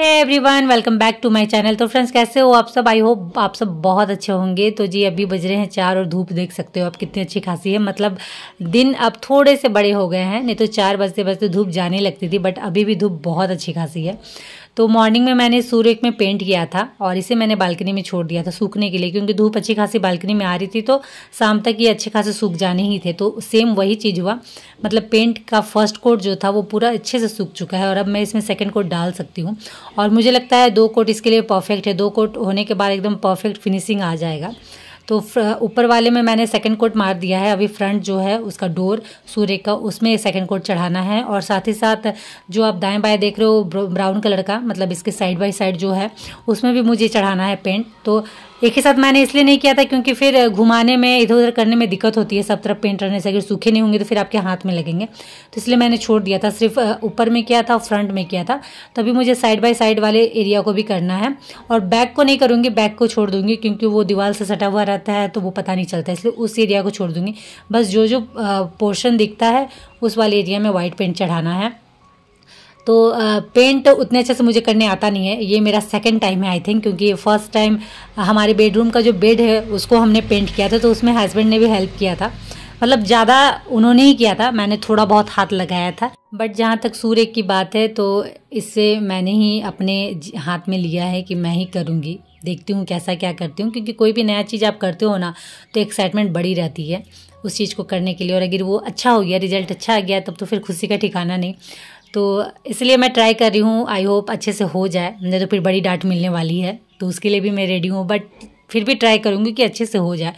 Hey everyone, welcome back to my channel. तो friends, कैसे हो आप सब? आई होप आप सब बहुत अच्छे होंगे। तो जी अभी बज रहे हैं 4 और धूप देख सकते हो आप कितनी अच्छी खासी है। मतलब दिन अब थोड़े से बड़े हो गए हैं, नहीं तो 4 बजते बजते धूप जाने लगती थी, बट अभी भी धूप बहुत अच्छी खासी है। तो मॉर्निंग में मैंने सूर्य में पेंट किया था और इसे मैंने बालकनी में छोड़ दिया था सूखने के लिए, क्योंकि धूप अच्छी खासी बालकनी में आ रही थी, तो शाम तक ये अच्छे खासे सूख जाने ही थे। तो सेम वही चीज़ हुआ, मतलब पेंट का फर्स्ट कोट जो था वो पूरा अच्छे से सूख चुका है और अब मैं इसमें सेकंड कोट डाल सकती हूँ। और मुझे लगता है 2 कोट इसके लिए परफेक्ट है। 2 कोट होने के बाद एकदम परफेक्ट फिनिशिंग आ जाएगा। तो ऊपर वाले में मैंने सेकंड कोट मार दिया है। अभी फ्रंट जो है उसका डोर सूर्य का, उसमें सेकंड कोट चढ़ाना है। और साथ ही साथ जो आप दाएं बाएं देख रहे हो ब्राउन कलर का, मतलब इसके साइड बाय साइड जो है उसमें भी मुझे चढ़ाना है पेंट। तो एक ही साथ मैंने इसलिए नहीं किया था क्योंकि फिर घुमाने में इधर उधर करने में दिक्कत होती है सब तरफ पेंट रहने से। अगर सूखे नहीं होंगे तो फिर आपके हाथ में लगेंगे, तो इसलिए मैंने छोड़ दिया था। सिर्फ ऊपर में किया था, फ्रंट में किया था। तभी मुझे साइड बाय साइड वाले एरिया को भी करना है और बैक को नहीं करूँगी, बैक को छोड़ दूँगी क्योंकि वो दीवार से सटा हुआ रहता है तो वो पता नहीं चलता, इसलिए उस एरिया को छोड़ दूँगी। बस जो जो पोर्शन दिखता है उस वाले एरिया में वाइट पेंट चढ़ाना है। तो पेंट उतने अच्छे से मुझे करने आता नहीं है। ये मेरा सेकंड टाइम है आई थिंक, क्योंकि फर्स्ट टाइम हमारे बेडरूम का जो बेड है उसको हमने पेंट किया था, तो उसमें हस्बैंड ने भी हेल्प किया था। मतलब ज़्यादा उन्होंने ही किया था, मैंने थोड़ा बहुत हाथ लगाया था। बट जहाँ तक सूर्य की बात है तो इससे मैंने ही अपने हाथ में लिया है कि मैं ही करूँगी। देखती हूँ कैसा क्या करती हूँ, क्योंकि कोई भी नया चीज़ आप करते हो ना तो एक्साइटमेंट बड़ी रहती है उस चीज़ को करने के लिए। और अगर वो अच्छा हो गया, रिजल्ट अच्छा आ गया, तब तो फिर खुशी का ठिकाना नहीं। तो इसलिए मैं ट्राई कर रही हूँ, आई होप अच्छे से हो जाए, नहीं तो फिर बड़ी डांट मिलने वाली है, तो उसके लिए भी मैं रेडी हूँ। बट फिर भी ट्राई करूँगी कि अच्छे से हो जाए।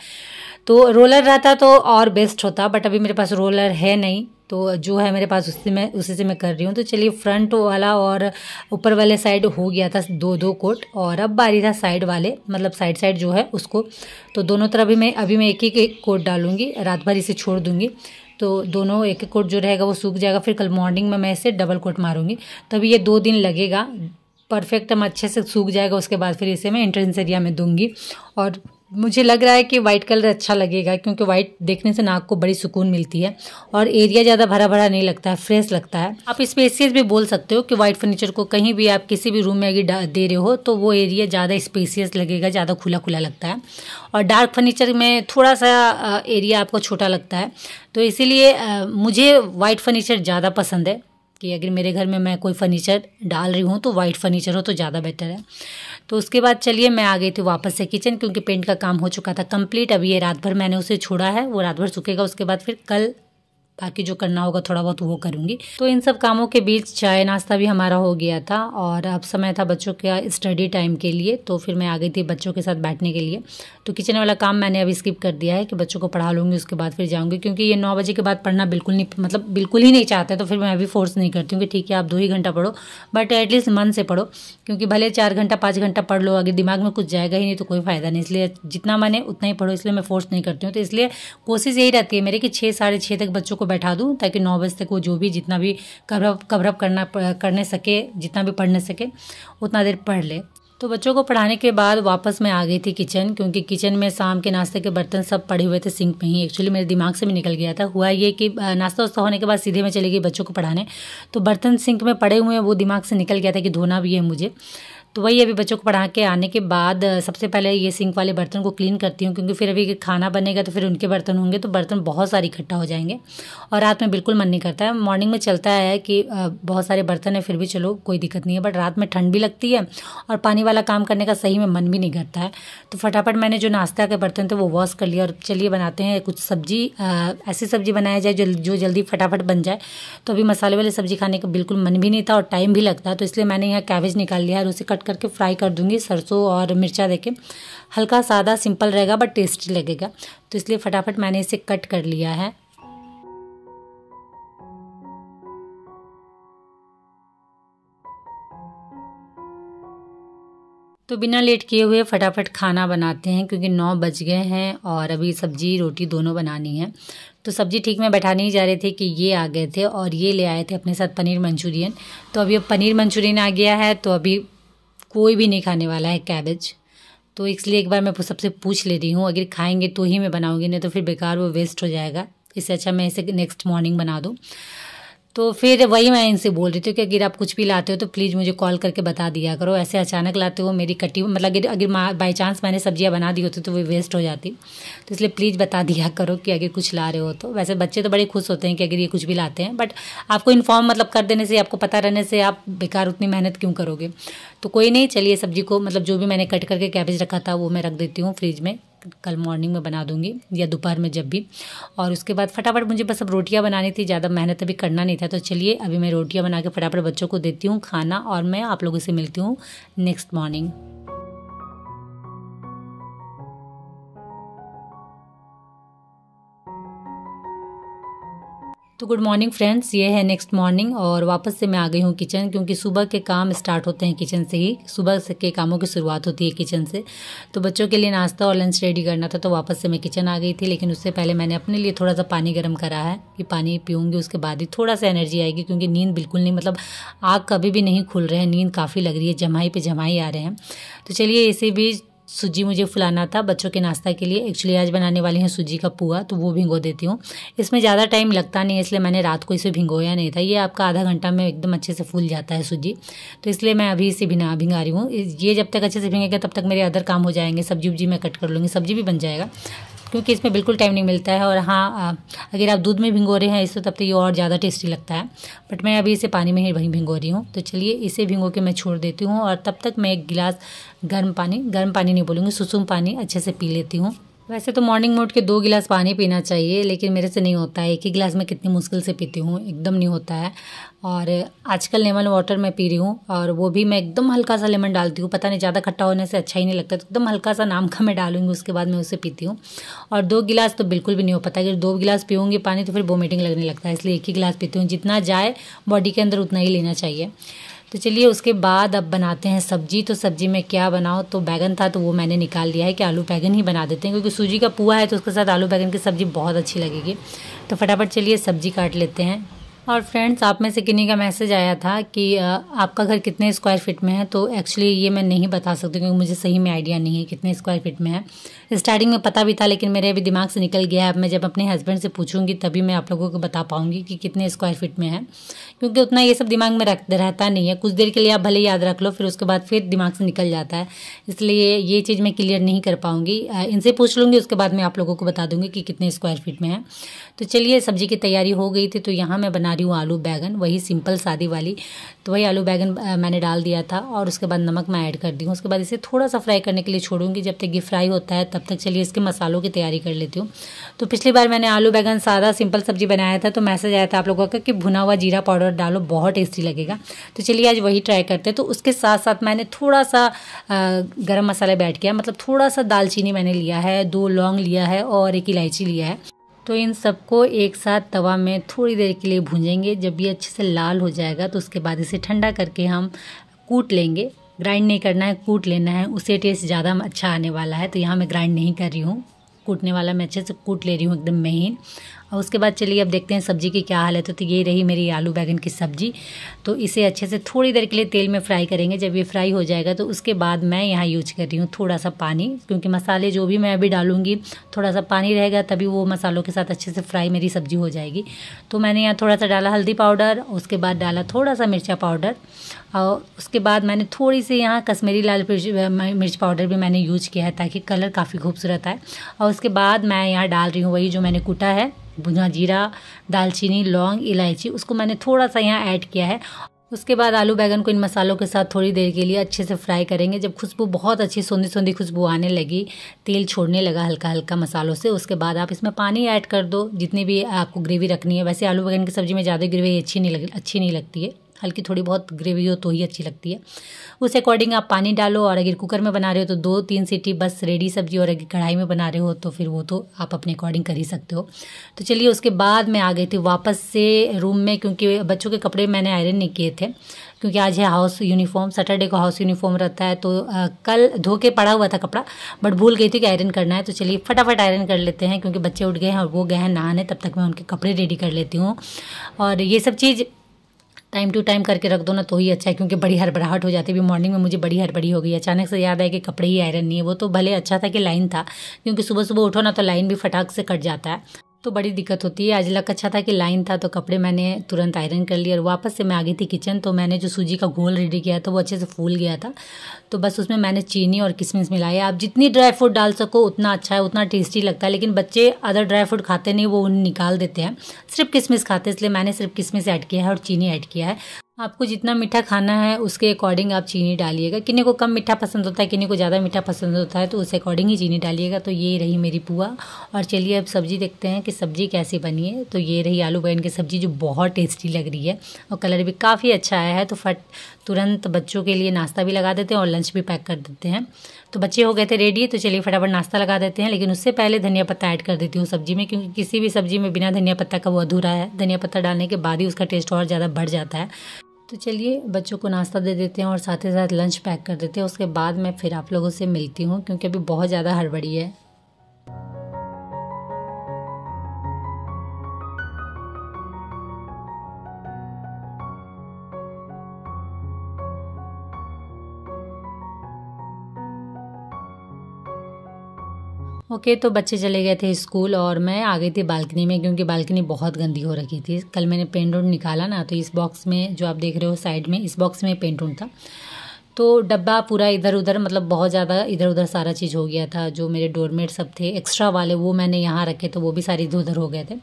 तो रोलर रहता तो और बेस्ट होता, बट अभी मेरे पास रोलर है नहीं, तो जो है मेरे पास उसी से मैं कर रही हूँ। तो चलिए, फ्रंट वाला और ऊपर वाले साइड हो गया था 2-2 कोट, और अब बारी था साइड वाले, मतलब साइड साइड जो है उसको। तो दोनों तरफ अभी मैं एक एक कोट डालूंगी, रात भर इसे छोड़ दूंगी, तो दोनों एक एक कोट जो रहेगा वो सूख जाएगा। फिर कल मॉर्निंग में मैं इसे डबल कोट मारूंगी, तभी ये 2 दिन लगेगा परफेक्ट हम अच्छे से सूख जाएगा। उसके बाद फिर इसे मैं एंट्रेंस एरिया में दूंगी। और मुझे लग रहा है कि वाइट कलर अच्छा लगेगा, क्योंकि वाइट देखने से नाक को बड़ी सुकून मिलती है और एरिया ज़्यादा भरा भरा नहीं लगता है, फ्रेश लगता है। आप स्पेसियस भी बोल सकते हो कि वाइट फर्नीचर को कहीं भी आप किसी भी रूम में अगर दे रहे हो तो वो एरिया ज़्यादा स्पेसियस लगेगा, ज़्यादा खुला खुला लगता है। और डार्क फर्नीचर में थोड़ा सा एरिया आपको छोटा लगता है, तो इसीलिए मुझे वाइट फर्नीचर ज़्यादा पसंद है कि अगर मेरे घर में मैं कोई फर्नीचर डाल रही हूँ तो वाइट फर्नीचर हो तो ज़्यादा बेटर है। तो उसके बाद चलिए मैं आ गई थी वापस से किचन, क्योंकि पेंट का काम हो चुका था कंप्लीट। अभी ये रात भर मैंने उसे छोड़ा है, वो रात भर सूखेगा। उसके बाद फिर कल बाकी जो करना होगा थोड़ा बहुत वो करूँगी। तो इन सब कामों के बीच चाय नाश्ता भी हमारा हो गया था और अब समय था बच्चों का स्टडी टाइम के लिए, तो फिर मैं आ गई थी बच्चों के साथ बैठने के लिए। तो किचन वाला काम मैंने अभी स्किप कर दिया है कि बच्चों को पढ़ा लूँगी, उसके बाद फिर जाऊँगी, क्योंकि ये 9 बजे के बाद पढ़ना बिल्कुल नहीं, मतलब बिल्कुल ही नहीं चाहते। तो फिर मैं अभी फोर्स नहीं करती हूँ कि ठीक है आप 2 ही घंटा पढ़ो, बट एटलीस्ट मन से पढ़ो, क्योंकि भले 4 घंटा 5 घंटा पढ़ लो, अगर दिमाग में कुछ जाएगा ही नहीं तो कोई फ़ायदा नहीं। इसलिए जितना मन है उतना ही पढ़ो, इसलिए मैं फोर्स नहीं करती हूँ। तो इसलिए कोशिश यही रहती है मेरी कि 6 साढ़े 6 तक बच्चों को बैठा दूँ, ताकि 9 बजे तक वो जो भी जितना भी कवरअप करने सके, जितना भी पढ़ने सके उतना देर पढ़ ले। तो बच्चों को पढ़ाने के बाद वापस मैं आ गई थी किचन, क्योंकि किचन में शाम के नाश्ते के बर्तन सब पड़े हुए थे सिंक में ही। एक्चुअली मेरे दिमाग से भी निकल गया था। हुआ ये कि नाश्ता वास्ता होने के बाद सीधे मैं चली गई बच्चों को पढ़ाने, तो बर्तन सिंक में पड़े हुए हैं, वो दिमाग से निकल गया था कि धोना भी है मुझे। तो वही अभी बच्चों को पढ़ा के आने के बाद सबसे पहले ये सिंक वाले बर्तन को क्लीन करती हूँ, क्योंकि फिर अभी खाना बनेगा तो फिर उनके बर्तन होंगे तो बर्तन बहुत सारे इकट्ठा हो जाएंगे और रात में बिल्कुल मन नहीं करता है। मॉर्निंग में चलता है कि बहुत सारे बर्तन है, फिर भी चलो कोई दिक्कत नहीं है, बट रात में ठंड भी लगती है और पानी वाला काम करने का सही में मन भी नहीं करता है। तो फटाफट मैंने जो नाश्ता के बर्तन थे वो वॉश कर लिया और चलिए बनाते हैं कुछ सब्जी। ऐसी सब्जी बनाया जाए जो जल्दी फटाफट बन जाए। तो अभी मसाले वाली सब्जी खाने का बिल्कुल मन भी नहीं था और टाइम भी लगता है, तो इसलिए मैंने यहाँ कैबेज निकाल लिया और उसे कट करके फ्राई कर दूंगी सरसों और मिर्चा देके। हल्का सादा सिंपल रहेगा बट टेस्टी लगेगा, तो इसलिए फटाफट मैंने इसे कट कर लिया है। तो बिना लेट किए हुए फटाफट खाना बनाते हैं, क्योंकि 9 बज गए हैं और अभी सब्जी रोटी दोनों बनानी है। तो सब्जी ठीक मैं बैठाने ही जा रहे थे कि ये आ गए थे और ये ले आए थे अपने साथ पनीर मंचूरियन। तो अभी अब पनीर मंचूरियन आ गया है, तो अभी कोई भी नहीं खाने वाला है कैबेज, तो इसलिए एक बार मैं सबसे पूछ ले रही हूँ, अगर खाएंगे तो ही मैं बनाऊंगी, नहीं तो फिर बेकार वो वेस्ट हो जाएगा। इससे अच्छा मैं इसे नेक्स्ट मॉर्निंग बना दूँ। तो फिर वही मैं इनसे बोल रही थी कि अगर आप कुछ भी लाते हो तो प्लीज़ मुझे कॉल करके बता दिया करो, ऐसे अचानक लाते हो मेरी कटी मतलब अगर बाई चांस मैंने सब्जियां बना दी होती तो वो वेस्ट हो जाती, तो इसलिए प्लीज़ बता दिया करो कि अगर कुछ ला रहे हो तो। वैसे बच्चे तो बड़े खुश होते हैं कि अगर ये कुछ भी लाते हैं, बट आपको इन्फॉर्म मतलब कर देने से, आपको पता रहने से आप बेकार उतनी मेहनत क्यों करोगे। तो कोई नहीं, चलिए सब्जी को मतलब जो भी मैंने कट करके कैबेज रखा था वो मैं रख देती हूँ फ्रिज में, कल मॉर्निंग में बना दूंगी या दोपहर में जब भी। और उसके बाद फटाफट मुझे बस अब रोटियां बनानी थी, ज़्यादा मेहनत अभी करना नहीं था। तो चलिए अभी मैं रोटियां बना के फटाफट बच्चों को देती हूँ खाना, और मैं आप लोगों से मिलती हूँ नेक्स्ट मॉर्निंग। तो गुड मॉर्निंग फ्रेंड्स, ये है नेक्स्ट मॉर्निंग और वापस से मैं आ गई हूँ किचन, क्योंकि सुबह के काम स्टार्ट होते हैं किचन से ही, सुबह से के कामों की शुरुआत होती है किचन से। तो बच्चों के लिए नाश्ता और लंच रेडी करना था, तो वापस से मैं किचन आ गई थी। लेकिन उससे पहले मैंने अपने लिए थोड़ा सा पानी गर्म करा है कि पानी पीऊँगी, उसके बाद ही थोड़ा सा एनर्जी आएगी, क्योंकि नींद बिल्कुल नहीं, मतलब आँख कभी भी नहीं खुल रहे हैं, नींद काफ़ी लग रही है, जमाई पे जमाई आ रहे हैं। तो चलिए इसी बीच सूजी मुझे फुलाना था बच्चों के नाश्ता के लिए। एक्चुअली आज बनाने वाली हैं सूजी का पुआ, तो वो भिगो देती हूँ। इसमें ज़्यादा टाइम लगता नहीं है, इसलिए मैंने रात को इसे भिगोया नहीं था। ये आपका आधा घंटा में एकदम अच्छे से फूल जाता है सूजी, तो इसलिए मैं अभी इसे भिगा रही हूँ। ये जब तक अच्छे से भिगेगा तब तक मेरे अदर काम हो जाएंगे, सब्जी उब्जी मैं कट कर लूँगी, सब्जी भी बन जाएगा, क्योंकि इसमें बिल्कुल टाइम नहीं मिलता है। और हाँ, अगर आप दूध में भिगो रहे हैं इसे तब तो ये और ज़्यादा टेस्टी लगता है, बट मैं अभी इसे पानी में ही भिगो रही हूँ। तो चलिए इसे भिगो के मैं छोड़ देती हूँ, और तब तक मैं एक गिलास गर्म पानी नहीं बोलूँगी, सुसुम पानी अच्छे से पी लेती हूँ। वैसे तो मॉर्निंग में उठ के 2 गिलास पानी पीना चाहिए, लेकिन मेरे से नहीं होता है, एक ही गिलास में कितनी मुश्किल से पीती हूँ, एकदम नहीं होता है। और आजकल लेमन वाटर मैं पी रही हूँ, और वो भी मैं एकदम हल्का सा लेमन डालती हूँ, पता नहीं ज़्यादा खट्टा होने से अच्छा ही नहीं लगता, तो एकदम हल्का सा नाम का मैं डालूंगी, उसके बाद मैं उसे पीती हूँ। और 2 गिलास तो बिल्कुल भी नहीं हो पाता, अगर 2 गिलास पीऊँगी पानी तो फिर वोमिटिंग लगने लगता है, इसलिए एक ही गिलास पीती हूँ, जितना जाए बॉडी के अंदर उतना ही लेना चाहिए। तो चलिए उसके बाद अब बनाते हैं सब्जी। तो सब्जी में क्या बनाओ, तो बैगन था तो वो मैंने निकाल दिया है कि आलू बैगन ही बना देते हैं, क्योंकि सूजी का पुआ है तो उसके साथ आलू बैगन की सब्ज़ी बहुत अच्छी लगेगी। तो फटाफट चलिए सब्जी काट लेते हैं। और फ्रेंड्स, आप में से किन्हीं का मैसेज आया था कि आपका घर कितने स्क्वायर फीट में है, तो एक्चुअली ये मैं नहीं बता सकती, क्योंकि मुझे सही में आइडिया नहीं है कितने स्क्वायर फीट में है। स्टार्टिंग में पता भी था, लेकिन मेरे अभी दिमाग से निकल गया है। अब मैं जब अपने हस्बैंड से पूछूंगी तभी मैं आप लोगों को बता पाऊंगी कि कितने स्क्वायर फीट में है, क्योंकि उतना ये सब दिमाग में रहता नहीं है। कुछ देर के लिए आप भले याद रख लो, फिर उसके बाद फिर दिमाग से निकल जाता है, इसलिए ये चीज़ मैं क्लियर नहीं कर पाऊंगी। इनसे पूछ लूँगी, उसके बाद मैं आप लोगों को बता दूंगी कि कितने स्क्वायर फीट में है। तो चलिए सब्जी की तैयारी हो गई थी, तो यहाँ मैं बना रही हूँ आलू बैगन, वही सिंपल सादी वाली। तो वही आलू बैगन मैंने डाल दिया था, और उसके बाद नमक मैं ऐड कर दी हूँ। उसके बाद इसे थोड़ा सा फ्राई करने के लिए छोड़ूंगी, जब तक ये फ्राई होता है तब तक चलिए इसके मसालों की तैयारी कर लेती हूँ। तो पिछली बार मैंने आलू बैगन सादा सिंपल सब्जी बनाया था, तो मैसेज आया था आप लोगों का कि भुना हुआ जीरा पाउडर डालो, बहुत टेस्टी लगेगा। तो चलिए आज वही ट्राई करते हैं। तो उसके साथ साथ मैंने थोड़ा सा गरम मसाला भी ऐड किया, मतलब थोड़ा सा दालचीनी मैंने लिया है, 2 लौंग लिया है और 1 इलायची लिया है। तो इन सबको एक साथ तवा में थोड़ी देर के लिए भूंजेंगे। जब ये अच्छे से लाल हो जाएगा तो उसके बाद इसे ठंडा करके हम कूट लेंगे। ग्राइंड नहीं करना है, कूट लेना है, उससे टेस्ट ज़्यादा अच्छा आने वाला है। तो यहाँ मैं ग्राइंड नहीं कर रही हूँ, कूटने वाला मैं अच्छे से कूट ले रही हूँ एकदम महीन। और उसके बाद चलिए अब देखते हैं सब्जी की क्या हालत है। तो ये रही मेरी आलू बैगन की सब्जी। तो इसे अच्छे से थोड़ी देर के लिए तेल में फ्राई करेंगे। जब ये फ्राई हो जाएगा तो उसके बाद मैं यहाँ यूज कर रही हूँ थोड़ा सा पानी, क्योंकि मसाले जो भी मैं अभी डालूंगी थोड़ा सा पानी रहेगा, तभी वो मसालों के साथ अच्छे से फ्राई मेरी सब्जी हो जाएगी। तो मैंने यहाँ थोड़ा सा डाला हल्दी पाउडर, उसके बाद डाला थोड़ा सा मिर्चा पाउडर, और उसके बाद मैंने थोड़ी सी यहाँ कश्मीरी लाल मिर्च पाउडर भी मैंने यूज किया है, ताकि कलर काफ़ी खूबसूरत आए। और उसके बाद मैं यहाँ डाल रही हूँ वही जो मैंने कूटा है, भुना जीरा, दालचीनी, लौंग, इलायची, उसको मैंने थोड़ा सा यहाँ ऐड किया है। उसके बाद आलू बैगन को इन मसालों के साथ थोड़ी देर के लिए अच्छे से फ्राई करेंगे। जब खुशबू बहुत अच्छी सोंधी सोंधी खुशबू आने लगी, तेल छोड़ने लगा हल्का हल्का मसालों से, उसके बाद आप इसमें पानी ऐड कर दो, जितनी भी आपको ग्रेवी रखनी है। वैसे आलू बैगन की सब्ज़ी में ज़्यादा ग्रेवी अच्छी नहीं लगती है, हल्की थोड़ी बहुत ग्रेवी हो तो ही अच्छी लगती है। उस अकॉर्डिंग आप पानी डालो, और अगर कुकर में बना रहे हो तो 2-3 सीटी बस रेडी सब्जी, और अगर कढ़ाई में बना रहे हो तो फिर वो तो आप अपने अकॉर्डिंग कर ही सकते हो। तो चलिए उसके बाद मैं आ गई थी वापस से रूम में, क्योंकि बच्चों के कपड़े मैंने आयरन नहीं किए थे, क्योंकि आज है हाउस यूनिफॉर्म, सैटरडे को हाउस यूनिफॉर्म रहता है। तो कल धो के पड़ा हुआ था कपड़ा, बट भूल गई थी कि आयरन करना है। तो चलिए फटाफट आयरन कर लेते हैं, क्योंकि बच्चे उठ गए हैं और वो गए हैं नहाने, तब तक मैं उनके कपड़े रेडी कर लेती हूँ। और ये सब चीज़ टाइम टू टाइम करके रख दो ना तो ही अच्छा है, क्योंकि बड़ी हड़बड़ाहट हो जाती है। अभी मॉर्निंग में मुझे बड़ी हड़बड़ी हो गई, अचानक से याद आया कि कपड़े ही आयरन नहीं है। वो तो भले अच्छा था कि लाइन था, क्योंकि सुबह सुबह उठो ना तो लाइन भी फटाक से कट जाता है। तो बड़ी दिक्कत होती है। आज लक अच्छा था कि लाइन था तो कपड़े मैंने तुरंत आयरन कर लिए और वापस से मैं आ गई थी किचन। तो मैंने जो सूजी का घोल रेडी किया था वो अच्छे से फूल गया था। तो बस उसमें मैंने चीनी और किशमिश मिलाया। आप जितनी ड्राई फ्रूट डाल सको उतना अच्छा है, उतना टेस्टी लगता है। लेकिन बच्चे अदर ड्राई फ्रूट खाते नहीं, वो उन्हें निकाल देते हैं, सिर्फ किशमिश खाते हैं, इसलिए मैंने सिर्फ किशमिश ऐड किया है और चीनी ऐड किया है। आपको जितना मीठा खाना है उसके अकॉर्डिंग आप चीनी डालिएगा। किन्हीं को कम मीठा पसंद होता है, किन्हीं को ज़्यादा मीठा पसंद होता है, तो उस अकॉर्डिंग ही चीनी डालिएगा। तो ये रही मेरी पुआ। और चलिए अब सब्ज़ी देखते हैं कि सब्ज़ी कैसी बनी है। तो ये रही आलू बैंगन की सब्ज़ी जो बहुत टेस्टी लग रही है और कलर भी काफ़ी अच्छा आया है। तो तुरंत बच्चों के लिए नाश्ता भी लगा देते हैं और लंच भी पैक कर देते हैं। तो बच्चे हो गए थे रेडी, तो चलिए फटाफट नाश्ता लगा देते हैं। लेकिन उससे पहले धनिया पत्ता ऐड कर देती हूँ सब्जी में, क्योंकि किसी भी सब्जी में बिना धनिया पत्ता का वो अधूरा है। धनिया पत्ता डालने के बाद ही उसका टेस्ट और ज़्यादा बढ़ जाता है। तो चलिए बच्चों को नाश्ता दे देते हैं और साथ ही साथ लंच पैक कर देते हैं। उसके बाद मैं फिर आप लोगों से मिलती हूँ, क्योंकि अभी बहुत ज़्यादा हड़बड़ी है। ओके, तो बच्चे चले गए थे स्कूल और मैं आ गई थी बालकनी में, क्योंकि बालकनी बहुत गंदी हो रखी थी। कल मैंने पेंट उंट निकाला ना, तो इस बॉक्स में जो आप देख रहे हो साइड में, इस बॉक्स में पेंट उंट था। तो डब्बा पूरा इधर उधर, मतलब बहुत ज़्यादा इधर उधर सारा चीज़ हो गया था। जो मेरे डोरमेट सब थे एक्स्ट्रा वाले वो मैंने यहाँ रखे, तो वो भी सारे इधर उधर हो गए थे।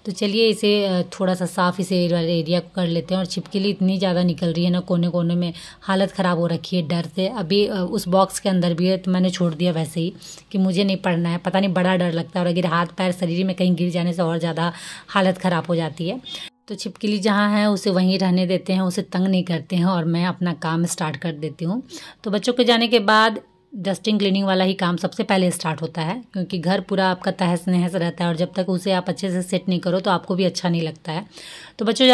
तो चलिए इसे थोड़ा सा साफ़ इसे एरिया को कर लेते हैं। और छिपकली इतनी ज़्यादा निकल रही है ना, कोने कोने में हालत ख़राब हो रखी है डर से। अभी उस बॉक्स के अंदर भी है, तो मैंने छोड़ दिया वैसे ही कि मुझे नहीं पढ़ना है। पता नहीं बड़ा डर लगता है, और अगर हाथ पैर शरीर में कहीं गिर जाने से और ज़्यादा हालत ख़राब हो जाती है। तो छिपकली जहाँ है उसे वहीं रहने देते हैं, उसे तंग नहीं करते हैं और मैं अपना काम स्टार्ट कर देती हूँ। तो बच्चों के जाने के बाद डस्टिंग क्लीनिंग वाला ही काम सबसे पहले स्टार्ट होता है, क्योंकि घर पूरा आपका तहस नहस रहता है और जब तक उसे आप अच्छे से सेट नहीं करो तो आपको भी अच्छा नहीं लगता है। तो बच्चों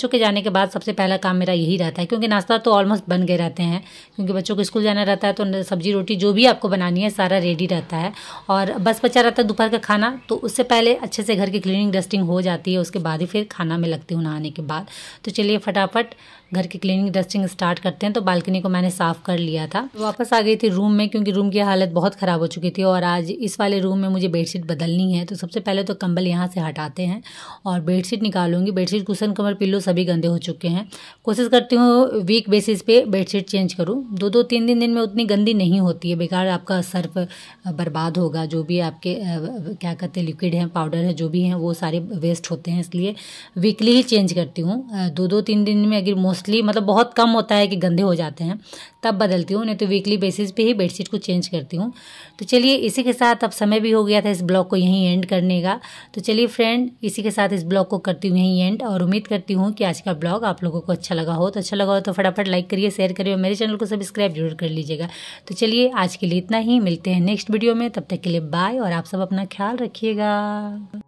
के जाने के बाद सबसे पहला काम मेरा यही रहता है, क्योंकि नाश्ता तो ऑलमोस्ट बन गए रहते हैं, क्योंकि बच्चों को स्कूल जाना रहता है। तो सब्जी रोटी जो भी आपको बनानी है सारा रेडी रहता है और बस बचा रहता है दोपहर का खाना। तो उससे पहले अच्छे से घर की क्लीनिंग डस्टिंग हो जाती है, उसके बाद ही फिर खाना में लगती हूँ नहाने के बाद। तो चलिए फटाफट घर की क्लीनिंग डस्टिंग स्टार्ट करते हैं। तो बालकनी को मैंने साफ़ कर लिया था। वापस आ गई थी रूम में, क्योंकि रूम की हालत बहुत ख़राब हो चुकी थी और आज इस वाले रूम में मुझे बेडशीट बदलनी है। तो सबसे पहले तो कंबल यहाँ से हटाते हैं और बेडशीट निकालूंगी। बेडशीट, कुशन, कमर, पिल्लो सभी गंदे हो चुके हैं। कोशिश करती हूँ वीक बेसिस पे बेडशीट चेंज करूँ। 2-2 3 दिन में उतनी गंदी नहीं होती है। बेकार आपका सर्फ बर्बाद होगा, जो भी आपके क्या कहते हैं लिक्विड हैं, पाउडर है, जो भी हैं वो सारे वेस्ट होते हैं। इसलिए वीकली ही चेंज करती हूँ। 2-2 3 दिन में अगर मोस्टली, मतलब बहुत कम होता है कि गंदे हो जाते हैं, तब बदलती हूँ, नहीं तो वीकली बेसिस पे ही बेडशीट को चेंज करती हूँ। तो चलिए इसी के साथ अब समय भी हो गया था इस ब्लॉग को यहीं एंड करने का। तो चलिए फ्रेंड, इसी के साथ इस ब्लॉग को करती हूँ यहीं एंड और उम्मीद करती हूँ कि आज का ब्लॉग आप लोगों को अच्छा लगा हो। तो अच्छा लगा हो तो फटाफट लाइक करिए, शेयर करिए और मेरे चैनल को सब्सक्राइब जरूर कर लीजिएगा। तो चलिए आज के लिए इतना ही, मिलते हैं नेक्स्ट वीडियो में। तब तक के लिए बाय और आप सब अपना ख्याल रखिएगा।